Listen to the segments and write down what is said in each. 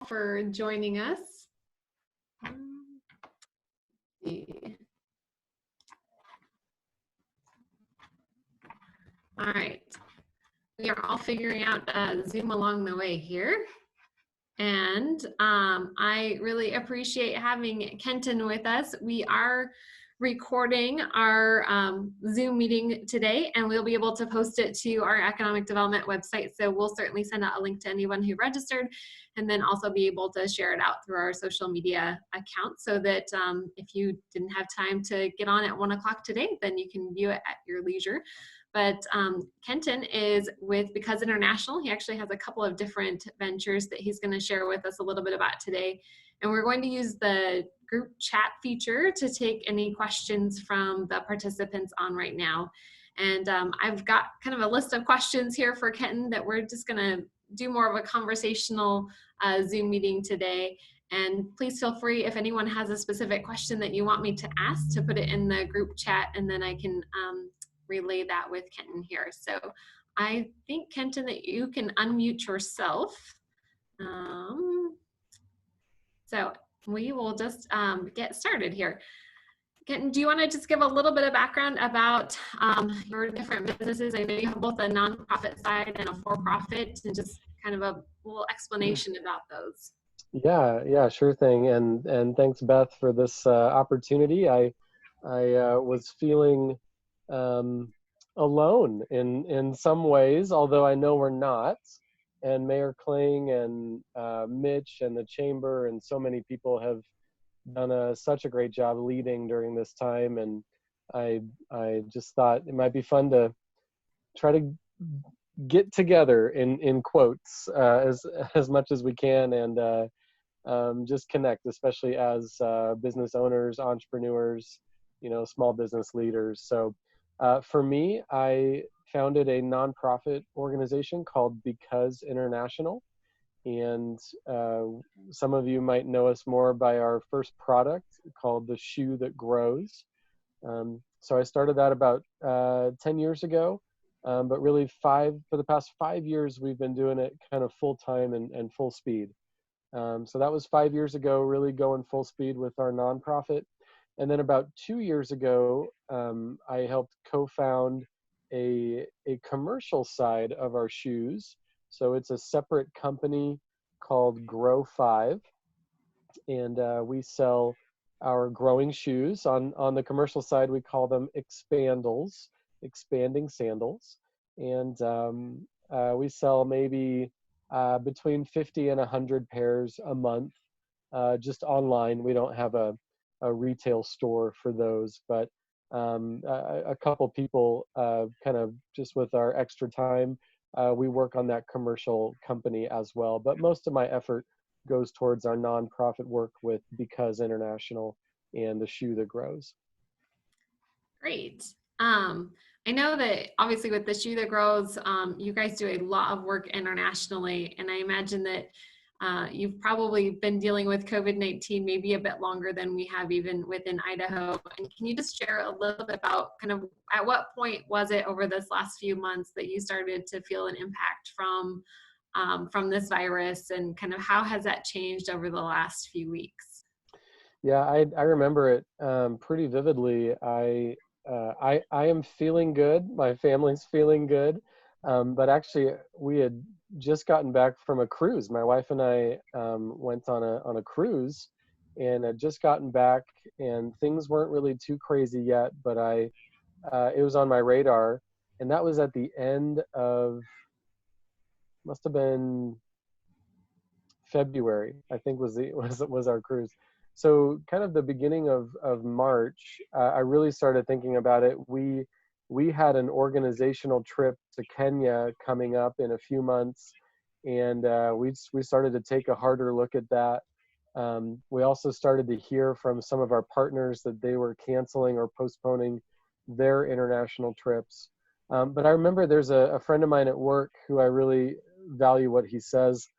for joining us. All right, we are all figuring out Zoom along the way here. And I really appreciate having Kenton with us. We are recording our Zoom meeting today, and we'll be able to post it to our economic development website. So we'll certainly send out a link to anyone who registered, and then also be able to share it out through our social media accounts so that if you didn't have time to get on at 1 o'clock today, then you can view it at your leisure. But Kenton is with Because International. He actually has a couple of different ventures that he's going to share with us a little bit about today. And we're going to use the group chat feature to take any questions from the participants on right now. And I've got kind of a list of questions here for Kenton that we're just going to do more of a conversational Zoom meeting today. And please feel free, if anyone has a specific question that you want me to ask, to put it in the group chat, and then I can relay that with Kenton here. So I think, Kenton, that you can unmute yourself. So we will just get started here. Kenton, do you want to just give a little bit of background about your different businesses? I know you have both a nonprofit side and a for-profit, and just kind of a little explanation about those. Yeah, sure thing. And thanks, Beth, for this opportunity. I was feeling alone in some ways, although I know we're not. And Mayor Kling and Mitch and the Chamber and so many people have done such a great job leading during this time. And I just thought it might be fun to try to get together in quotes as much as we can, and just connect, especially as business owners, entrepreneurs, small business leaders. So for me, I founded a nonprofit organization called Because International. And some of you might know us more by our first product called The Shoe That Grows. So I started that about 10 years ago, but really for the past 5 years, we've been doing it kind of full time and full speed. So that was 5 years ago, really going full speed with our nonprofit. And then about 2 years ago, I helped co-found a commercial side of our shoes. So it's a separate company called Grow 5. And we sell our growing shoes. On the commercial side, we call them expandals, expanding sandals. And we sell maybe between 50 and 100 pairs a month, just online. We don't have a retail store for those, but a couple people kind of just with our extra time, we work on that commercial company as well. But most of my effort goes towards our nonprofit work with Because International and The Shoe That Grows. Great. I know that obviously with The Shoe That Grows, you guys do a lot of work internationally, and I imagine that you've probably been dealing with COVID-19 maybe a bit longer than we have even within Idaho. And can you just share a little bit about kind of at what point was it over this last few months that you started to feel an impact from this virus, and kind of how has that changed over the last few weeks? Yeah, I remember it pretty vividly. I am feeling good. My family's feeling good. But actually, we had just gotten back from a cruise. My wife and I went on a cruise, and had just gotten back, and things weren't really too crazy yet. But it was on my radar, and that was at the end of, must have been February, I think was our cruise. So kind of the beginning of March, I really started thinking about it. We had an organizational trip to Kenya coming up in a few months, and we started to take a harder look at that. We also started to hear from some of our partners that they were canceling or postponing their international trips. But I remember there's a friend of mine at work who I really value what he says.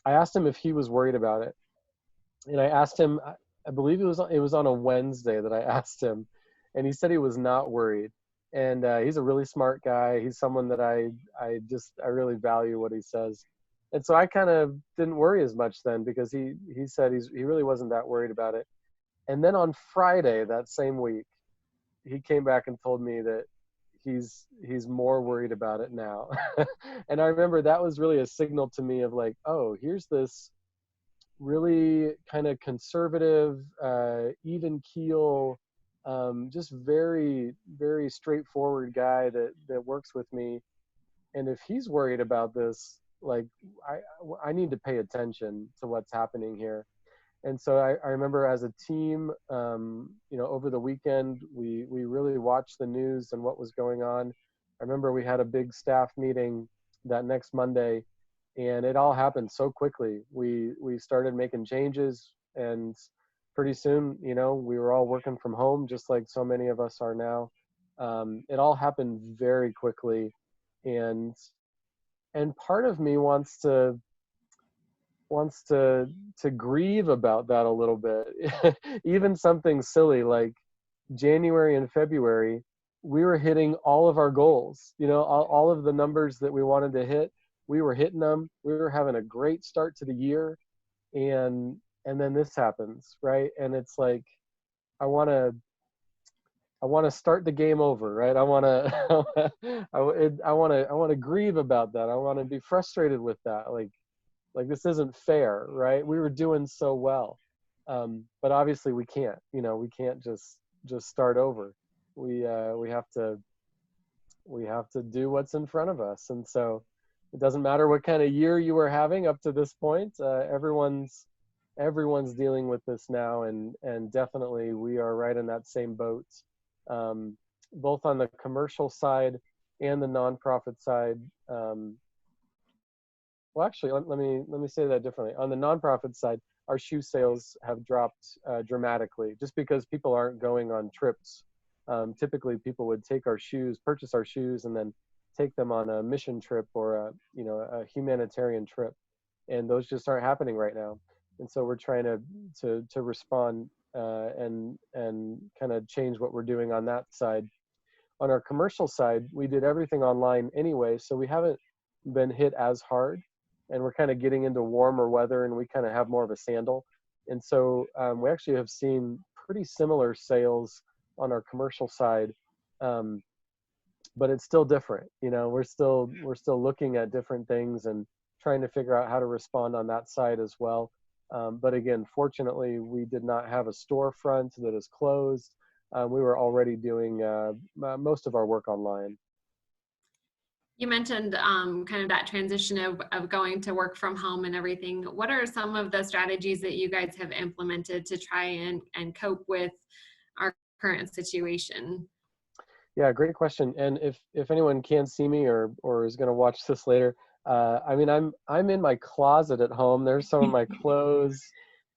I asked him if he was worried about it. And I asked him, I believe it was on a Wednesday that I asked him, and he said he was not worried. And he's a really smart guy. He's someone that I really value what he says. And so I kind of didn't worry as much then, because he said he really wasn't that worried about it. And then on Friday that same week, he came back and told me that he's more worried about it now. And I remember that was really a signal to me of like, oh, here's this really kind of conservative, even keel, just very, very straightforward guy that works with me. And if he's worried about this, like I need to pay attention to what's happening here. And so I remember as a team, over the weekend, we really watched the news and what was going on. I remember we had a big staff meeting that next Monday, and it all happened so quickly. We started making changes, and pretty soon, we were all working from home, just like so many of us are now. It all happened very quickly, and part of me wants to grieve about that a little bit. Even something silly like January and February, we were hitting all of our goals. All of the numbers that we wanted to hit, we were hitting them. We were having a great start to the year, and then this happens, right? And it's like I want to start the game over, right? I want to grieve about that. I want to be frustrated with that. Like this isn't fair, right? We were doing so well, but obviously we can't. We can't just start over. We have to do what's in front of us, and so it doesn't matter what kind of year you were having up to this point. Everyone's dealing with this now, and definitely we are right in that same boat, both on the commercial side and the nonprofit side. Well, actually, let me say that differently. On the nonprofit side, our shoe sales have dropped dramatically, just because people aren't going on trips. Typically, people would purchase our shoes, and then take them on a mission trip or a humanitarian trip, and those just aren't happening right now. And so we're trying to respond and kind of change what we're doing on that side. On our commercial side, we did everything online anyway, so we haven't been hit as hard. And we're kind of getting into warmer weather, and we kind of have more of a sandal. And so we actually have seen pretty similar sales on our commercial side, but it's still different. We're still looking at different things and trying to figure out how to respond on that side as well. But again, fortunately, we did not have a storefront that is closed. We were already doing most of our work online. You mentioned kind of that transition of going to work from home and everything. What are some of the strategies that you guys have implemented to try and cope with our current situation? Yeah, great question. And if anyone can see me or is going to watch this later, I'm in my closet at home. There's some of my clothes.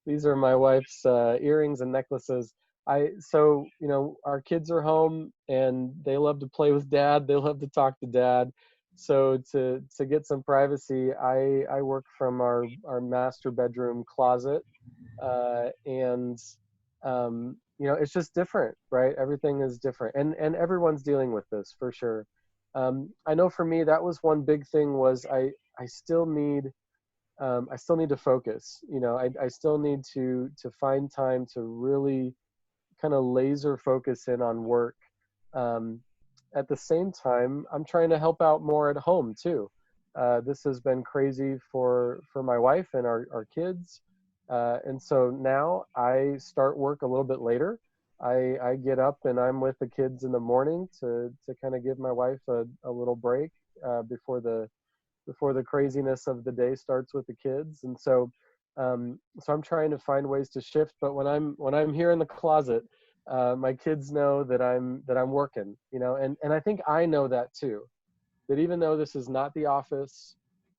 These are my wife's earrings and necklaces. Our kids are home, and they love to play with dad. They love to talk to dad. So to get some privacy, I work from our master bedroom closet, and it's just different, right? Everything is different, and everyone's dealing with this for sure. I know for me, that was one big thing. Was I still need to focus. I still need to find time to really kind of laser focus in on work. At the same time, I'm trying to help out more at home too. This has been crazy for my wife and our kids. And so now I start work a little bit later. I get up and I'm with the kids in the morning to kind of give my wife a little break before the craziness of the day starts with the kids. And so I'm trying to find ways to shift. But when I'm here in the closet, my kids know that I'm working, and I think I know that too, that even though this is not the office,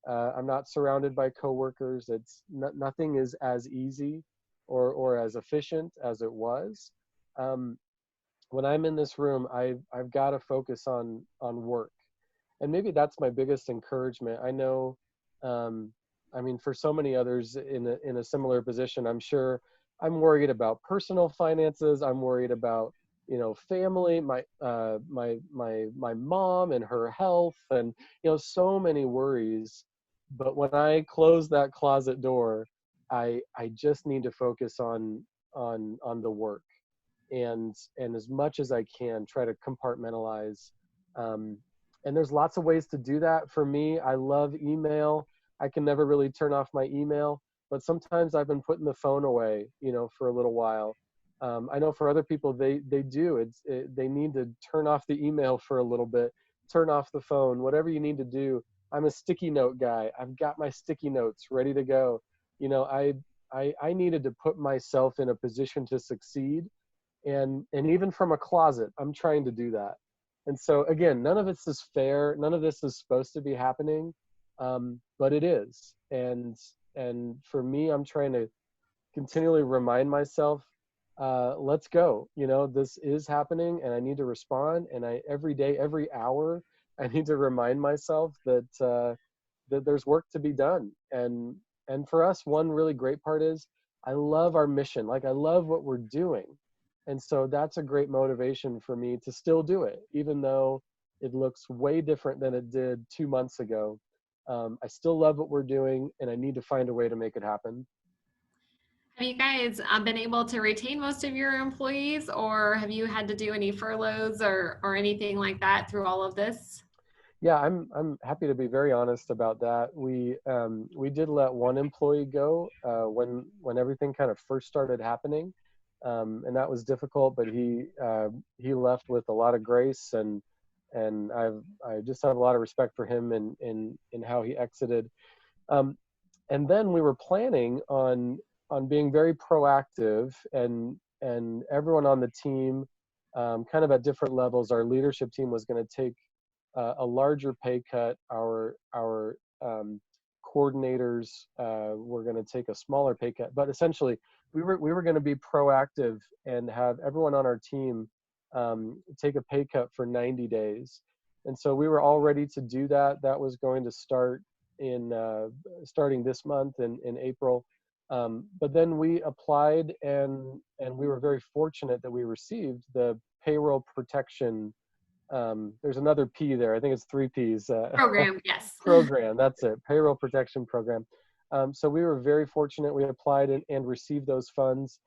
I'm not surrounded by coworkers. It's nothing is as easy or as efficient as it was. When I'm in this room, I've got to focus on work, and maybe that's my biggest encouragement. I know, for so many others in a similar position, I'm sure I'm worried about personal finances. I'm worried about family, my mom and her health, and so many worries. but when I close that closet door, I just need to focus on the work, and as much as I can try to compartmentalize. Um, and there's lots of ways to do that. For me, I love email. I can never really turn off my email, but sometimes I've been putting the phone away, for a little while. I know for other people, they do. They need to turn off the email for a little bit, turn off the phone, whatever you need to do. I'm a sticky note guy. I've got my sticky notes ready to go. I needed to put myself in a position to succeed, and even from a closet, I'm trying to do that. And so again, none of this is fair, none of this is supposed to be happening, but it is. And for me, I'm trying to continually remind myself, let's go, this is happening, and I need to respond. And every day, every hour, I need to remind myself that there's work to be done. And for us, one really great part is I love our mission. Like, I love what we're doing. And so that's a great motivation for me to still do it, even though it looks way different than it did 2 months ago. I still love what we're doing, and I need to find a way to make it happen. Have you guys been able to retain most of your employees, or have you had to do any furloughs or anything like that through all of this? Yeah, I'm happy to be very honest about that. We did let one employee go when everything kind of first started happening, and that was difficult. But he left with a lot of grace, and I just have a lot of respect for him in how he exited. Um, and then we were planning on being very proactive, and everyone on the team, kind of at different levels. Our leadership team was going to take a larger pay cut. Our coordinators were going to take a smaller pay cut, but essentially we were going to be proactive and have everyone on our team take a pay cut for 90 days. And so we were all ready to do that. That was going to start starting this month in April. But then we applied, and we were very fortunate that we received the payroll protection. There's another P there. I think it's 3 Ps. Program, yes. Program, that's it. Payroll protection program. So we were very fortunate. We applied and received those funds.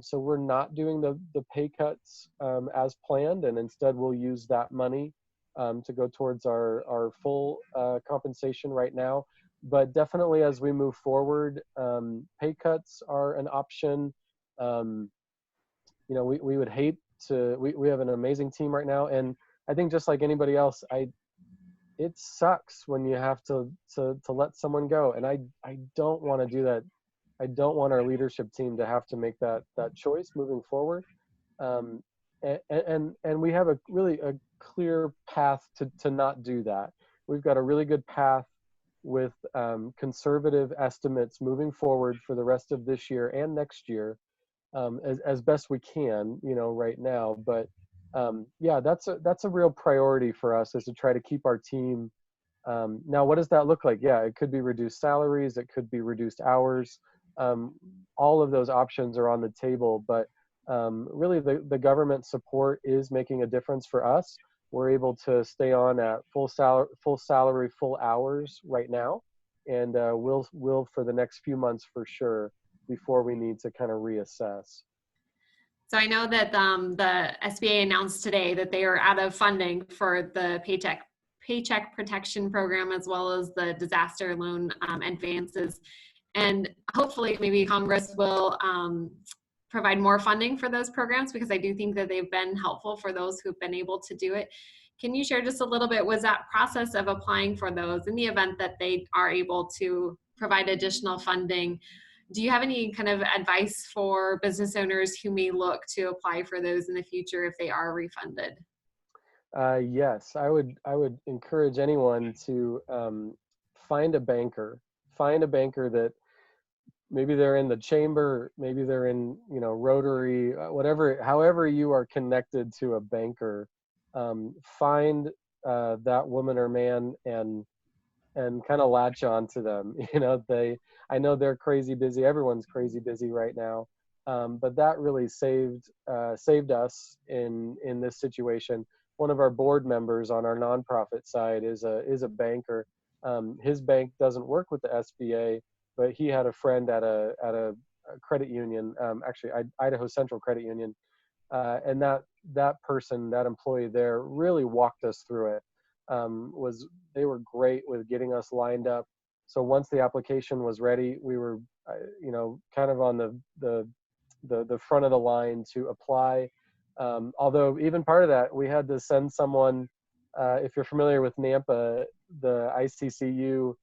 So we're not doing the pay cuts as planned, and instead we'll use that money to go towards our full compensation right now. But definitely as we move forward, pay cuts are an option. We would hate to, we have an amazing team right now. And I think just like anybody else, it sucks when you have to let someone go. And I don't want to do that. I don't want our leadership team to have to make that choice moving forward. And we have a really a clear path to not do that. We've got a really good path with conservative estimates moving forward for the rest of this year and next year, as best we can, right now. But yeah, that's a real priority for us, is to try to keep our team. Now, what does that look like? Yeah, it could be reduced salaries, it could be reduced hours. All of those options are on the table, but really the government support is making a difference for us. We're able to stay on at full salary, full hours right now, and we'll for the next few months for sure, before we need to kind of reassess. So I know that the SBA announced today that they are out of funding for the Paycheck Protection Program, as well as the disaster loan advances. And hopefully maybe Congress will provide more funding for those programs, because I do think that they've been helpful for those who've been able to do it. Can you share just a little bit, was that process of applying for those, in the event that they are able to provide additional funding? Do you have any kind of advice for business owners who may look to apply for those in the future if they are refunded? Yes, I would encourage anyone to find a banker. Find a banker that maybe they're in the chamber, maybe they're in Rotary, whatever. However you are connected to a banker, find that woman or man and kind of latch on to them. I know they're crazy busy. Everyone's crazy busy right now, but that really saved us in this situation. One of our board members on our nonprofit side is a banker. His bank doesn't work with the SBA, but he had a friend at a credit union, actually Idaho Central Credit Union, and that person, that employee there, really walked us through it. They were great with getting us lined up. So once the application was ready, we were, kind of on the front of the line to apply. Although even part of that, we had to send someone. If you're familiar with Nampa, the ICCU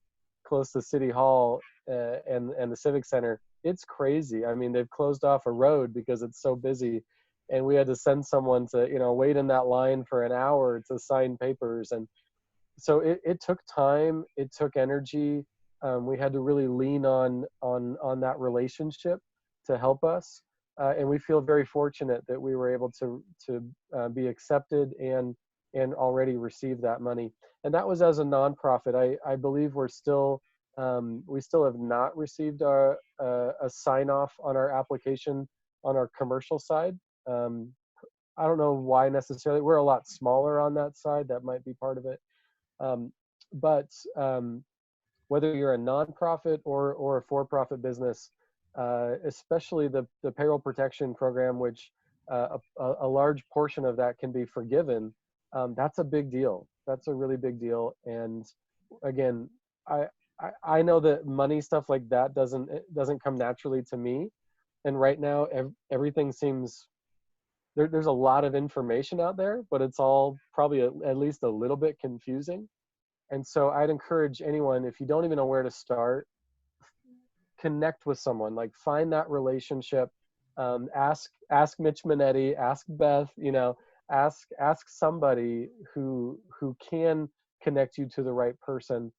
close to City Hall and the Civic Center, it's crazy. I mean, they've closed off a road because it's so busy, and we had to send someone to wait in that line for an hour to sign papers. And so it took time, it took energy. We had to really lean on that relationship to help us, and we feel very fortunate that we were able to be accepted and already receive that money. And that was as a nonprofit. I believe we still have not received a sign off on our application on our commercial side. I don't know why necessarily. We're a lot smaller on that side. That might be part of it. But whether you're a nonprofit or a for-profit business, especially the payroll protection program, which a large portion of that can be forgiven, that's a big deal. That's a really big deal. And again, I know that money stuff like that doesn't come naturally to me. And right now, everything seems, there's a lot of information out there, but it's all probably at least a little bit confusing. And so I'd encourage anyone, if you don't even know where to start, connect with someone, like find that relationship. Ask Mitch Minetti, ask Beth, ask somebody who can connect you to the right person.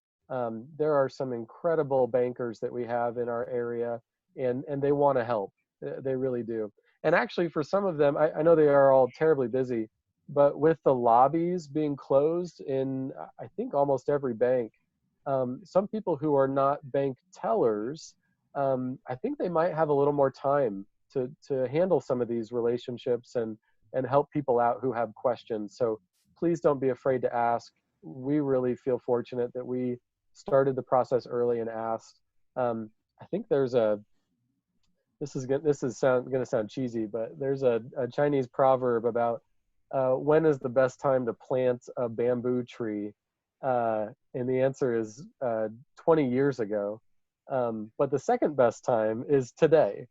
There are some incredible bankers that we have in our area, and they want to help. They really do. And actually, for some of them, I know they are all terribly busy, but with the lobbies being closed in, I think, almost every bank, some people who are not bank tellers, I think they might have a little more time to handle some of these relationships and help people out who have questions. So please don't be afraid to ask. We really feel fortunate that we started the process early and asked. I think there's this is going to sound cheesy, but there's a Chinese proverb about when is the best time to plant a bamboo tree? And the answer is 20 years ago. But the second best time is today,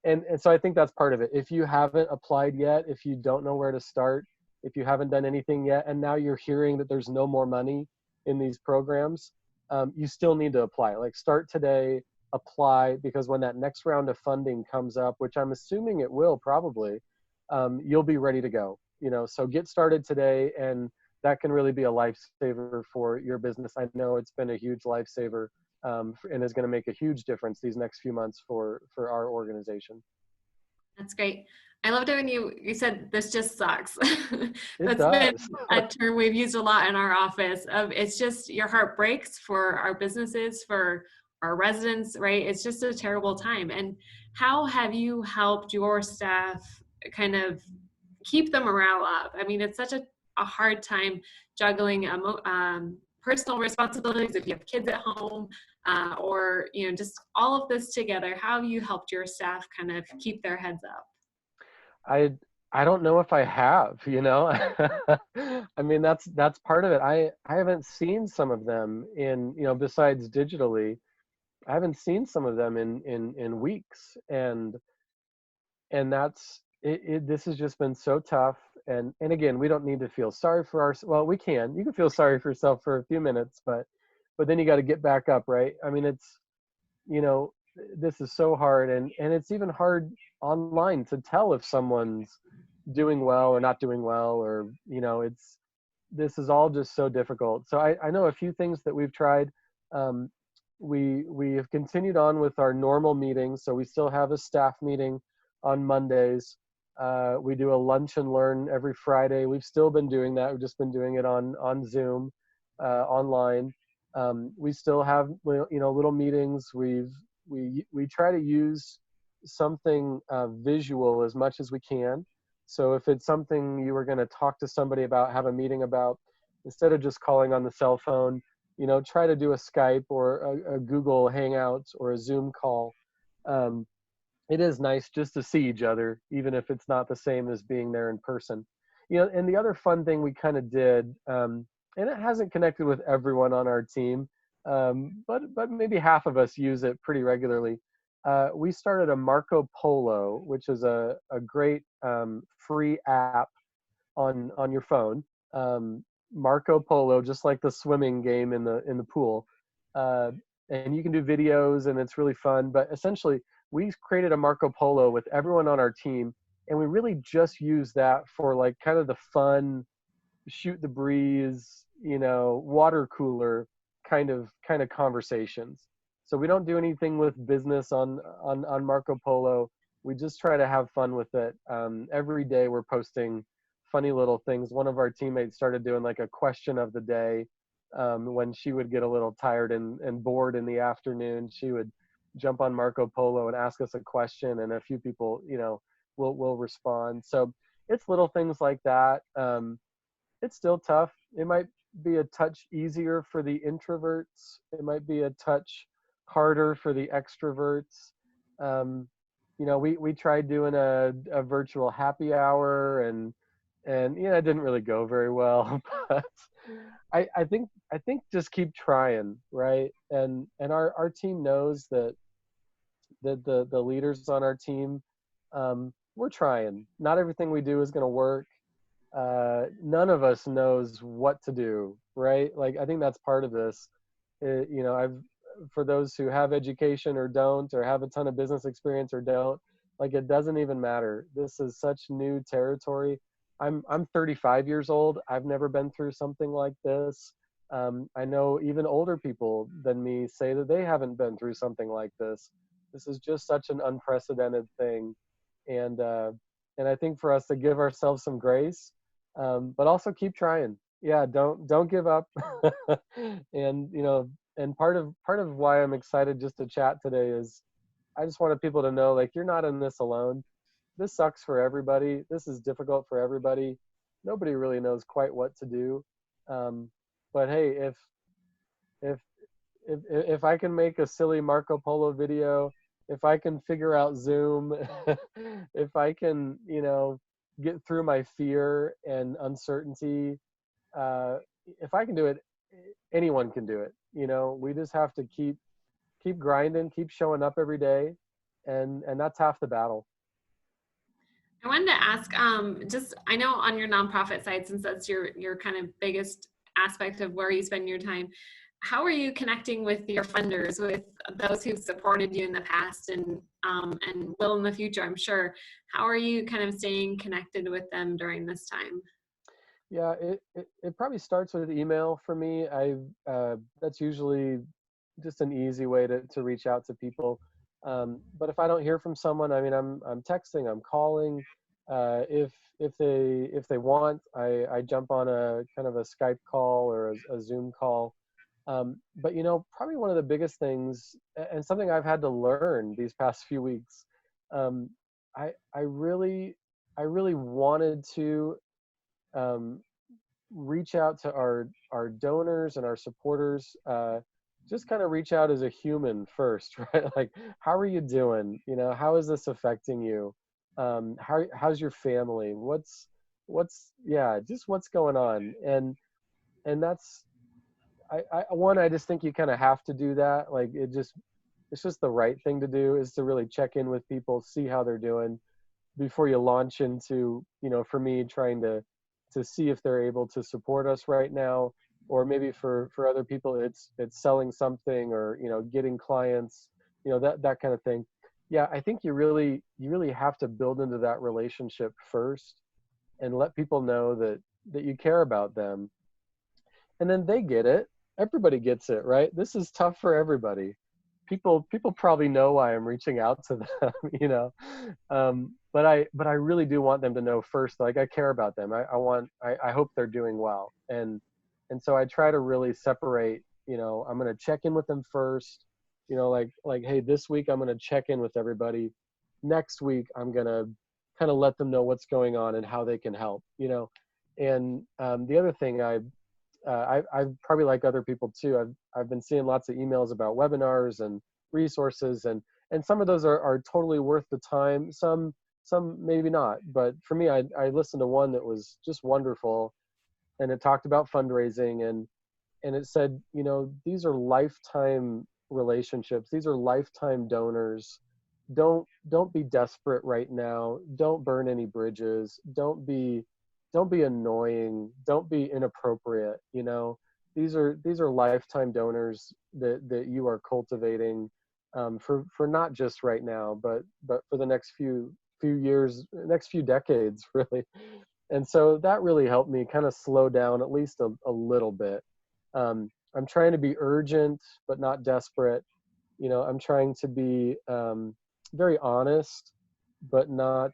And so I think that's part of it. If you haven't applied yet, if you don't know where to start, if you haven't done anything yet, and now you're hearing that there's no more money in these programs, you still need to apply. Like, start today, apply, because when that next round of funding comes up, which I'm assuming it will probably, you'll be ready to go. So get started today, and that can really be a lifesaver for your business. I know it's been a huge lifesaver, and is going to make a huge difference these next few months for our organization. That's great. I loved it when you said this just sucks. That's been a term we've used a lot in our office. It's just, your heart breaks for our businesses, for our residents, right? It's just a terrible time. And how have you helped your staff kind of keep the morale up? I mean, it's such a hard time juggling personal responsibilities if you have kids at home, or just all of this together. How have you helped your staff kind of keep their heads up? I don't know if I have, I mean, that's part of it. I haven't seen some of them in, besides digitally, I haven't seen some of them in weeks, and that's it. This has just been so tough. And again, we don't need to feel sorry for ourselves. Well, you can feel sorry for yourself for a few minutes, but then you got to get back up, right? I mean, it's, this is so hard, and it's even hard online to tell if someone's doing well or not doing well, or this is all just so difficult. So I know a few things that we've tried. We have continued on with our normal meetings, so we still have a staff meeting on Mondays. We do a lunch and learn every Friday. We've still been doing that. We've just been doing it on Zoom, online. We still have little meetings. We try to use something visual as much as we can. So if it's something you were going to talk to somebody about, have a meeting about, instead of just calling on the cell phone, try to do a Skype or a Google Hangouts or a Zoom call. It is nice just to see each other, even if it's not the same as being there in person. And the other fun thing we kind of did, and it hasn't connected with everyone on our team, but maybe half of us use it pretty regularly. We started a Marco Polo, which is a great free app on your phone. Marco Polo, just like the swimming game in the pool, and you can do videos, and it's really fun. But essentially, we created a Marco Polo with everyone on our team, and we really just use that for like kind of the fun, shoot the breeze, water cooler kind of conversations. So we don't do anything with business on Marco Polo. We just try to have fun with it. Every day we're posting funny little things. One of our teammates started doing like a question of the day. When she would get a little tired and bored in the afternoon, she would jump on Marco Polo and ask us a question, and a few people, will respond. So it's little things like that. It's still tough. It might be a touch easier for the introverts. It might be a touch harder for the extroverts. We tried doing a virtual happy hour, and it didn't really go very well. But I think just keep trying, right? And our team knows that the leaders on our team, we're trying. Not everything we do is going to work. None of us knows what to do, right? Like, I think that's part of this. For those who have education or don't, or have a ton of business experience or don't, like, it doesn't even matter. This is such new territory. I'm 35 years old. I've never been through something like this. I know even older people than me say that they haven't been through something like this. This is just such an unprecedented thing. And I think for us to give ourselves some grace, but also keep trying. Yeah, don't give up. And part of why I'm excited just to chat today is I just wanted people to know, like, you're not in this alone. This sucks for everybody. This is difficult for everybody. Nobody really knows quite what to do. But hey, if I can make a silly Marco Polo video, if I can figure out Zoom, if I can, get through my fear and uncertainty, if I can do it, anyone can do it. We just have to keep grinding, keep showing up every day, and that's half the battle. I wanted to ask, I know on your nonprofit side, since that's your kind of biggest aspect of where you spend your time, how are you connecting with your funders, with those who've supported you in the past and will in the future, I'm sure? How are you kind of staying connected with them during this time? Yeah, it probably starts with email for me. That's usually just an easy way to reach out to people. But if I don't hear from someone, I mean, I'm texting, I'm calling. If they want, I jump on a kind of a Skype call or a Zoom call. But probably one of the biggest things, and something I've had to learn these past few weeks, I really wanted to reach out to our donors and our supporters. Just kind of reach out as a human first, right? Like, how are you doing? How is this affecting you? How's your family? Just what's going on? And that's, I just think you kind of have to do that. Like, it's just the right thing to do, is to really check in with people, see how they're doing before you launch into, for me, trying to see if they're able to support us right now, or maybe for other people, it's selling something, or, getting clients, that kind of thing. Yeah, I think you really have to build into that relationship first and let people know that you care about them. And then they get it. Everybody gets it, right? This is tough for everybody. People probably know why I'm reaching out to them, but I really do want them to know first, like, I care about them. I hope they're doing well. And so I try to really separate, I'm going to check in with them first, like, hey, this week I'm going to check in with everybody. Next week, I'm going to kind of let them know what's going on and how they can help, and the other thing I probably, like other people too, I've been seeing lots of emails about webinars and resources, and some of those are totally worth the time. Some maybe not, but for me, I listened to one that was just wonderful, and it talked about fundraising, and it said, these are lifetime relationships. These are lifetime donors. Don't be desperate right now. Don't burn any bridges. Don't be annoying. Don't be inappropriate. These are lifetime donors that you are cultivating, for not just right now, but for the next few years, next few decades, really. And so that really helped me kind of slow down at least a little bit. I'm trying to be urgent, but not desperate. I'm trying to be very honest, but not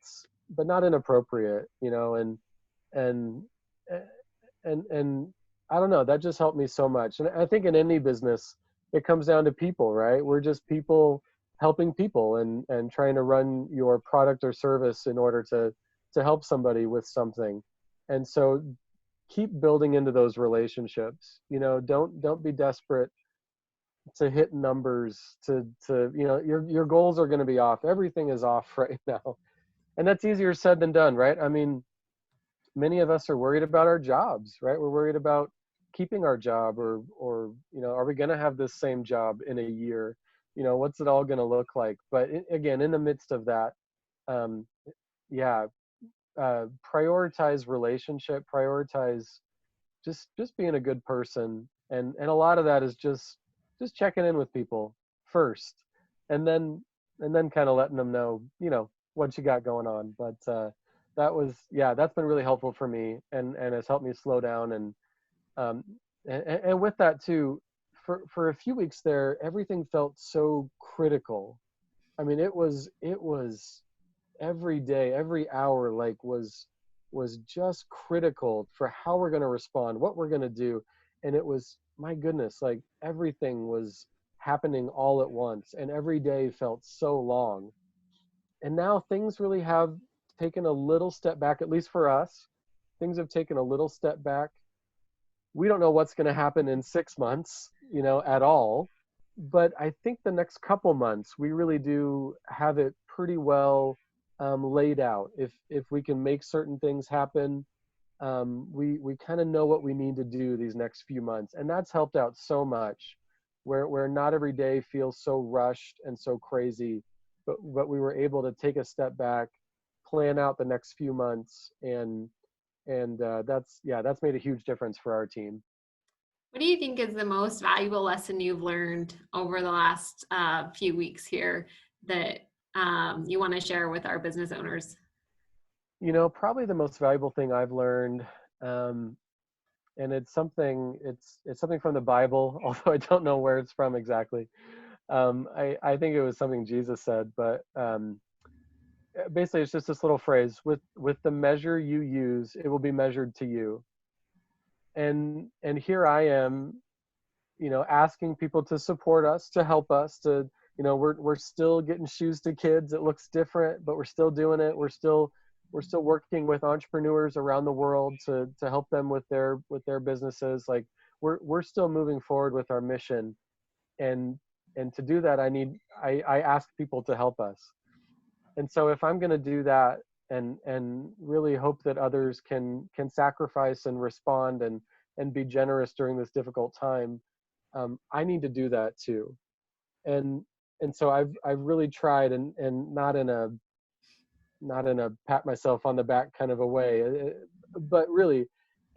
inappropriate. And and I don't know. That just helped me so much. And I think in any business, it comes down to people, right? We're just people helping people, and trying to run your product or service in order to help somebody with something. And so keep building into those relationships. Don't be desperate to hit numbers, to your goals are going to be off. Everything is off right now. And that's easier said than done, right? I mean, many of us are worried about our jobs, right? We're worried about keeping our job, or are we going to have this same job in a year? What's it all going to look like? But again, in the midst of that, um, yeah, prioritize relationship, prioritize just being a good person. And a lot of that is just checking in with people first, and then kind of letting them know, what you got going on. But that's been really helpful for me, and has helped me slow down. And with that too, for a few weeks there, everything felt so critical. I mean, it was every day, every hour, like was just critical for how we're going to respond, what we're going to do. And it was, my goodness, like everything was happening all at once, and every day felt so long. And now things really have taken a little step back, at least for us. Things have taken a little step back. We don't know what's going to happen in 6 months, at all. But I think the next couple months, we really do have it pretty well laid out. If we can make certain things happen, we kind of know what we need to do these next few months. And that's helped out so much, where not every day feels so rushed and so crazy, but we were able to take a step back, plan out the next few months, and that's made a huge difference for our team. What do you think is the most valuable lesson you've learned over the last few weeks here that you want to share with our business owners? Probably the most valuable thing I've learned, and it's something from the Bible, although I don't know where it's from exactly. I think it was something Jesus said, but basically it's just this little phrase: with the measure you use, it will be measured to you. And here I am, asking people to support us, to help us, to, we're still getting shoes to kids. It looks different, but we're still doing it. We're still working with entrepreneurs around the world to help them with their businesses. Like we're still moving forward with our mission. And to do that, I ask people to help us. And so if I'm going to do that, and really hope that others can sacrifice and respond and be generous during this difficult time, I need to do that too. And so I've really tried, and not in a pat myself on the back kind of a way, but really,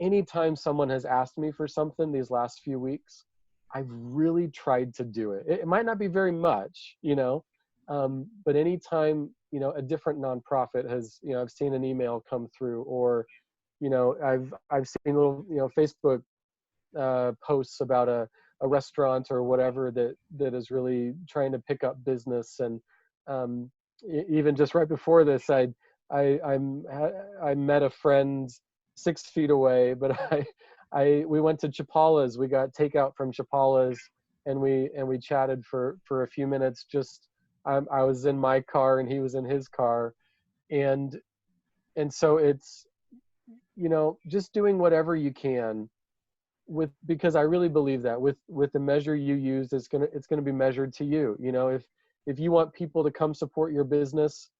anytime someone has asked me for something these last few weeks, I've really tried to do it. It might not be very much, but anytime, a different nonprofit has, I've seen an email come through, or, I've seen little, Facebook posts about a restaurant or whatever that is really trying to pick up business. And even just right before this, I met a friend 6 feet away, but we went to Chapala's. We got takeout from Chapala's, and we chatted for a few minutes. Just I was in my car and he was in his car, and so it's, just doing whatever you can because I really believe that with the measure you use, it's gonna be measured to you. You know, if you want people to come support your business,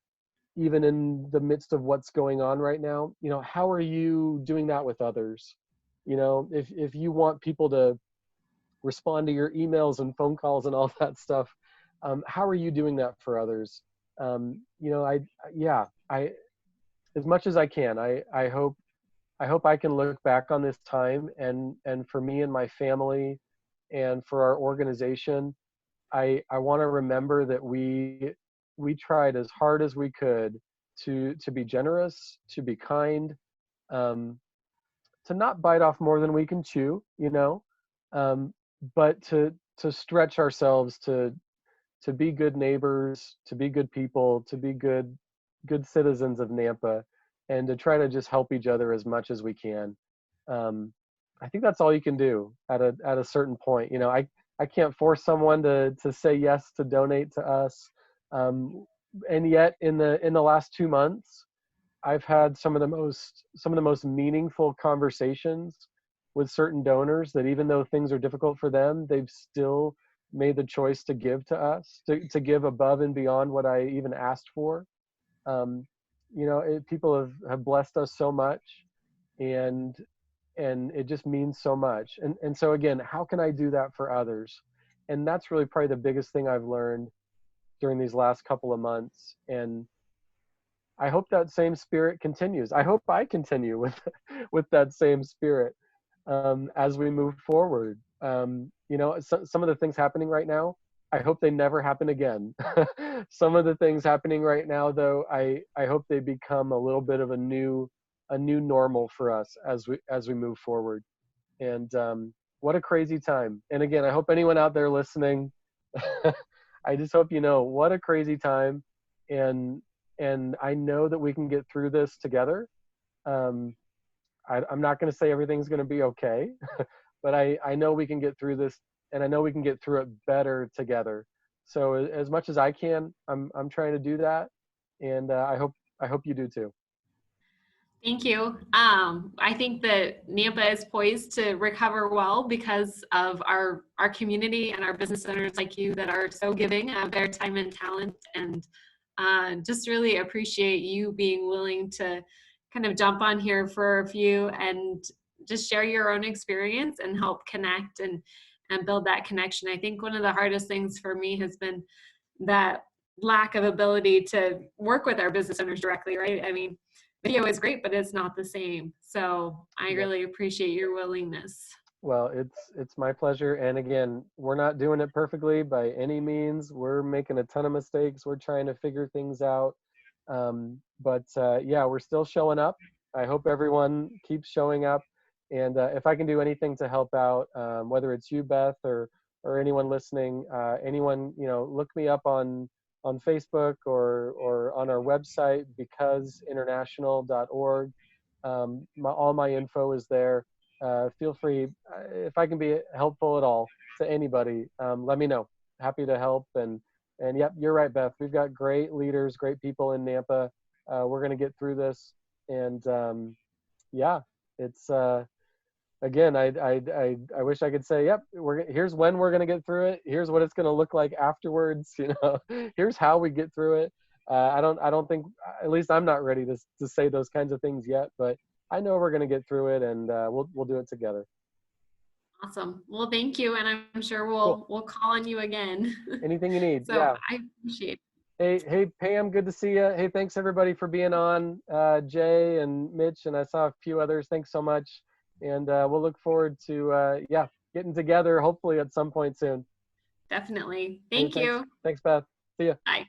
even in the midst of what's going on right now, you know, how are you doing that with others? You know, if you want people to respond to your emails and phone calls and all that stuff, how are you doing that for others? You know, I as much as I can, I hope I can look back on this time, and for me and my family and for our organization, I want to remember that we tried as hard as we could to be generous, to be kind, um, to not bite off more than we can chew, you know, um, but to stretch ourselves to be good neighbors, to be good people, to be good citizens of Nampa, and to try to just help each other as much as we can. Um, I think that's all you can do at a certain point. You know, I can't force someone to say yes to donate to us. And yet in the last 2 months, I've had some of the most meaningful conversations with certain donors that even though things are difficult for them, they've still made the choice to give to us, to give above and beyond what I even asked for. Um, you know, people have blessed us so much, and it just means so much. And so again, how can I do that for others? And that's really probably the biggest thing I've learned during these last couple of months. And I hope that same spirit continues. I hope I continue with with that same spirit as we move forward. You know, some of the things happening right now, I hope they never happen again. Some of the things happening right now, though, I hope they become a little bit of a new normal for us as we move forward. And what a crazy time. And again, I hope anyone out there listening, I just hope you know what a crazy time. And I know that we can get through this together. Um, I'm not going to say everything's going to be okay, but I know we can get through this, and I know we can get through it better together. So as much as I can, I'm trying to do that, and I hope you do too. Thank you. I think that Nampa is poised to recover well because of our community and our business owners like you that are so giving of their time and talent, and just really appreciate you being willing to kind of jump on here for a few and just share your own experience and help connect and build that connection. I think one of the hardest things for me has been that lack of ability to work with our business owners directly, right? I mean, video is great, but it's not the same. So I really appreciate your willingness. Well, it's my pleasure. And again, we're not doing it perfectly by any means. We're making a ton of mistakes. We're trying to figure things out. But yeah, we're still showing up. I hope everyone keeps showing up. And if I can do anything to help out, whether it's you, Beth, or anyone listening, anyone, you know, look me up on Facebook or on our website, becauseinternational.org. All my info is there. Feel free, if I can be helpful at all to anybody, let me know. Happy to help. And yep, you're right, Beth. We've got great leaders, great people in Nampa. We're going to get through this. And yeah, it's again, I wish I could say, yep, here's when we're going to get through it. Here's what it's going to look like afterwards. You know, here's how we get through it. I don't think, at least I'm not ready to say those kinds of things yet, but I know we're going to get through it, and we'll do it together. Awesome. Well, thank you, and I'm sure we'll call on you again. Anything you need. So yeah. I appreciate it. Hey Pam, good to see you. Hey, thanks everybody for being on. Jay and Mitch, and I saw a few others. Thanks so much, and we'll look forward to getting together hopefully at some point soon. Definitely. Thank you. Thanks, Beth. See ya. Bye.